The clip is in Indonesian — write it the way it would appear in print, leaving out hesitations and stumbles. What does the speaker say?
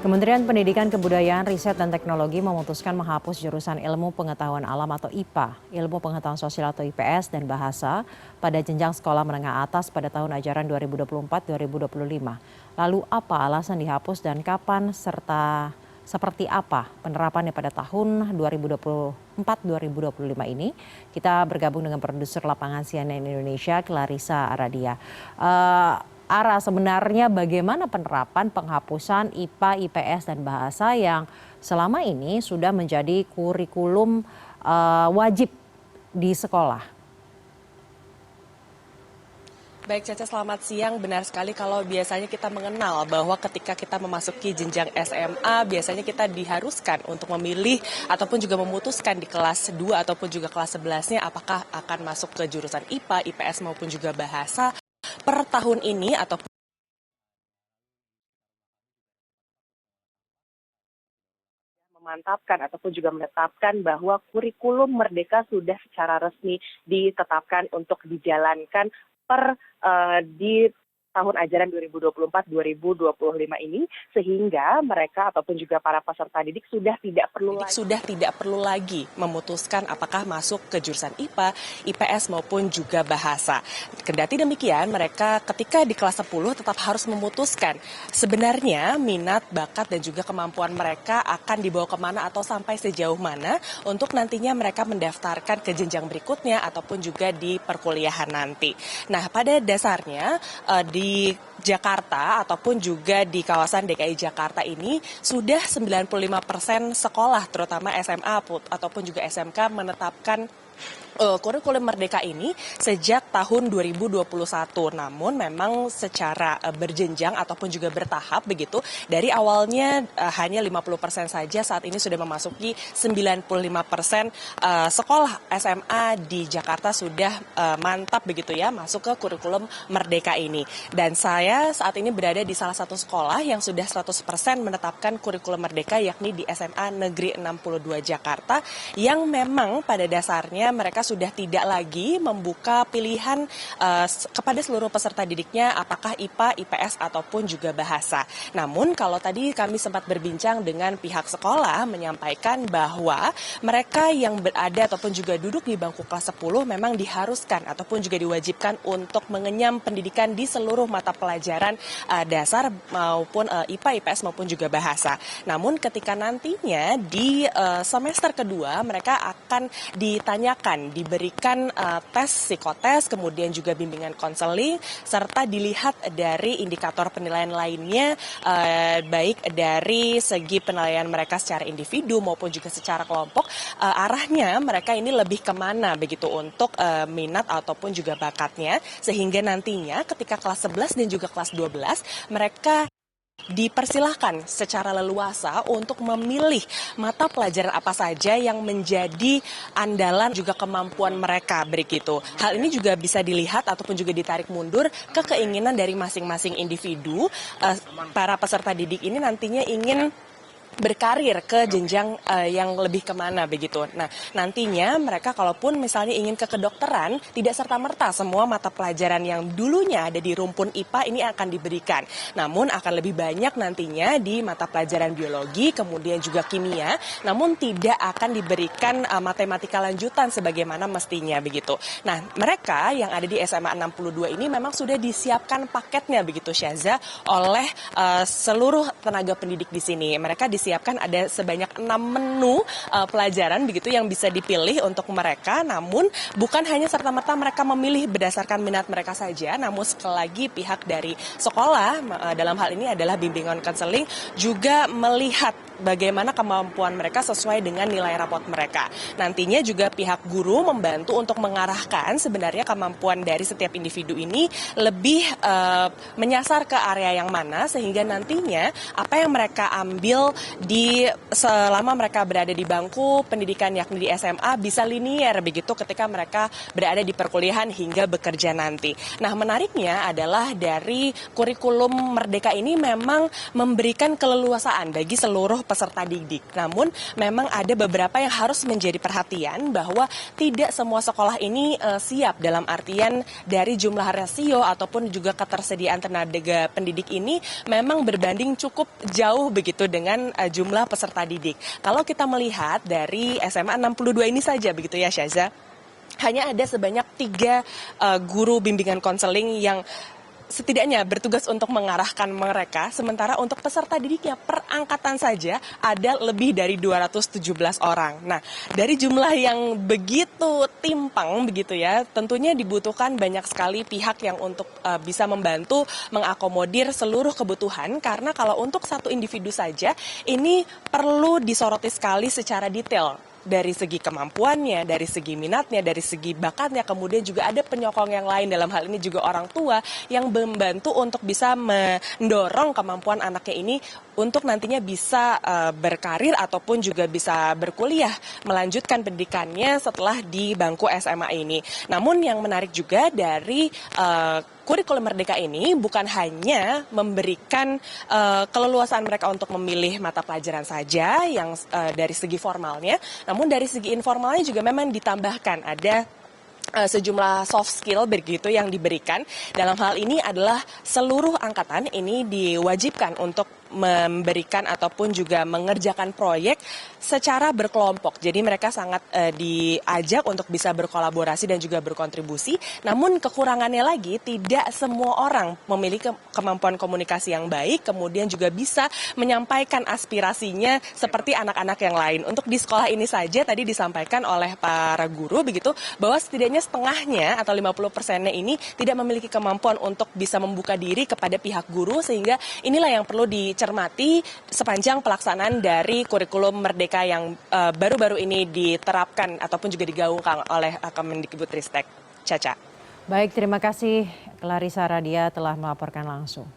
Kementerian Pendidikan Kebudayaan, Riset dan Teknologi memutuskan menghapus jurusan Ilmu Pengetahuan Alam atau IPA, Ilmu Pengetahuan Sosial atau IPS, dan Bahasa pada jenjang sekolah menengah atas pada tahun ajaran 2024-2025. Lalu apa alasan dihapus dan kapan serta seperti apa penerapannya pada tahun 2024-2025 ini? Kita bergabung dengan produser lapangan CNN Indonesia, Clarissa Aradia. Ara, sebenarnya bagaimana penerapan penghapusan IPA, IPS, dan bahasa yang selama ini sudah menjadi kurikulum wajib di sekolah? Baik Caca, selamat siang. Benar sekali kalau biasanya kita mengenal bahwa ketika kita memasuki jenjang SMA, biasanya kita diharuskan untuk memilih ataupun juga memutuskan di kelas 2 ataupun juga kelas 11-nya apakah akan masuk ke jurusan IPA, IPS maupun juga bahasa per tahun ini ataupun memantapkan ataupun juga menetapkan bahwa kurikulum Merdeka sudah secara resmi ditetapkan untuk dijalankan di tahun ajaran 2024-2025 ini, sehingga mereka ataupun juga para peserta didik sudah tidak perlu lagi memutuskan apakah masuk ke jurusan IPA, IPS maupun juga bahasa. Kendati demikian, mereka ketika di kelas 10 tetap harus memutuskan sebenarnya minat, bakat dan juga kemampuan mereka akan dibawa kemana atau sampai sejauh mana untuk nantinya mereka mendaftarkan ke jenjang berikutnya ataupun juga di perkuliahan nanti. Nah, pada dasarnya di Jakarta ataupun juga di kawasan DKI Jakarta ini sudah 95% sekolah terutama SMA ataupun juga SMK menetapkan kurikulum Merdeka ini sejak tahun 2021. Namun memang secara berjenjang ataupun juga bertahap begitu. Dari awalnya hanya 50% saja, saat ini sudah memasuki 95% sekolah SMA di Jakarta sudah mantap begitu ya masuk ke kurikulum Merdeka ini. Dan saya saat ini berada di salah satu sekolah yang sudah 100% menetapkan kurikulum Merdeka, yakni di SMA Negeri 62 Jakarta, yang memang pada dasarnya mereka sudah tidak lagi membuka pilihan kepada seluruh peserta didiknya apakah IPA, IPS ataupun juga bahasa. Namun kalau tadi kami sempat berbincang dengan pihak sekolah menyampaikan bahwa mereka yang berada ataupun juga duduk di bangku kelas 10 memang diharuskan ataupun juga diwajibkan untuk mengenyam pendidikan di seluruh mata pelajaran dasar maupun IPA, IPS maupun juga bahasa. Namun ketika nantinya di semester kedua mereka akan ditanyakan, diberikan tes psikotes, kemudian juga bimbingan konseling, serta dilihat dari indikator penilaian lainnya, baik dari segi penilaian mereka secara individu maupun juga secara kelompok, arahnya mereka ini lebih kemana begitu untuk minat ataupun juga bakatnya, sehingga nantinya ketika kelas 11 dan juga kelas 12 mereka dipersilahkan secara leluasa untuk memilih mata pelajaran apa saja yang menjadi andalan juga kemampuan mereka begitu. Hal ini juga bisa dilihat ataupun juga ditarik mundur ke keinginan dari masing-masing individu. Para peserta didik ini nantinya ingin berkarir ke jenjang yang lebih kemana begitu. Nah, nantinya mereka kalaupun misalnya ingin ke kedokteran, tidak serta-merta semua mata pelajaran yang dulunya ada di rumpun IPA ini akan diberikan. Namun akan lebih banyak nantinya di mata pelajaran biologi, kemudian juga kimia, namun tidak akan diberikan matematika lanjutan sebagaimana mestinya begitu. Nah, mereka yang ada di SMA 62 ini memang sudah disiapkan paketnya begitu Syaza oleh seluruh tenaga pendidik di sini. Mereka disiapkan ada sebanyak 6 menu pelajaran begitu yang bisa dipilih untuk mereka, namun bukan hanya serta-merta mereka memilih berdasarkan minat mereka saja, namun sekali lagi pihak dari sekolah dalam hal ini adalah bimbingan konseling juga melihat bagaimana kemampuan mereka sesuai dengan nilai rapot mereka. Nantinya juga pihak guru membantu untuk mengarahkan sebenarnya kemampuan dari setiap individu ini lebih menyasar ke area yang mana, sehingga nantinya apa yang mereka ambil selama mereka berada di bangku pendidikan yakni di SMA bisa linier begitu ketika mereka berada di perkuliahan hingga bekerja nanti. Nah, menariknya adalah dari kurikulum Merdeka ini memang memberikan keleluasaan bagi seluruh peserta didik. Namun memang ada beberapa yang harus menjadi perhatian bahwa tidak semua sekolah ini siap dalam artian dari jumlah rasio ataupun juga ketersediaan tenaga pendidik ini memang berbanding cukup jauh begitu dengan jumlah peserta didik. Kalau kita melihat dari SMA 62 ini saja begitu ya Syaza, hanya ada sebanyak 3 guru bimbingan konseling yang setidaknya bertugas untuk mengarahkan mereka, sementara untuk peserta didiknya per angkatan saja ada lebih dari 217 orang. Nah, dari jumlah yang begitu timpang begitu ya, tentunya dibutuhkan banyak sekali pihak yang untuk bisa membantu mengakomodir seluruh kebutuhan, karena kalau untuk satu individu saja ini perlu disoroti sekali secara detail. Dari segi kemampuannya, dari segi minatnya, dari segi bakatnya, kemudian juga ada penyokong yang lain, dalam hal ini juga orang tua yang membantu untuk bisa mendorong kemampuan anaknya ini untuk nantinya bisa berkarir ataupun juga bisa berkuliah, melanjutkan pendidikannya setelah di bangku SMA ini. Namun yang menarik juga dari kurikulum Merdeka ini bukan hanya memberikan keleluasaan mereka untuk memilih mata pelajaran saja yang dari segi formalnya, namun dari segi informalnya juga memang ditambahkan ada sejumlah soft skill begitu yang diberikan. Dalam hal ini adalah seluruh angkatan ini diwajibkan untuk memberikan ataupun juga mengerjakan proyek secara berkelompok. Jadi mereka sangat diajak untuk bisa berkolaborasi dan juga berkontribusi. Namun kekurangannya lagi, tidak semua orang memiliki kemampuan komunikasi yang baik, kemudian juga bisa menyampaikan aspirasinya seperti anak-anak yang lain. Untuk di sekolah ini saja tadi disampaikan oleh para guru begitu, bahwa setidaknya setengahnya atau 50%-nya ini tidak memiliki kemampuan untuk bisa membuka diri kepada pihak guru, sehingga inilah yang perlu dicermati sepanjang pelaksanaan dari kurikulum Merdeka yang baru-baru ini diterapkan ataupun juga digaungkan oleh Kemendikbudristek. Caca. Baik, terima kasih Clarissa Radia telah melaporkan langsung.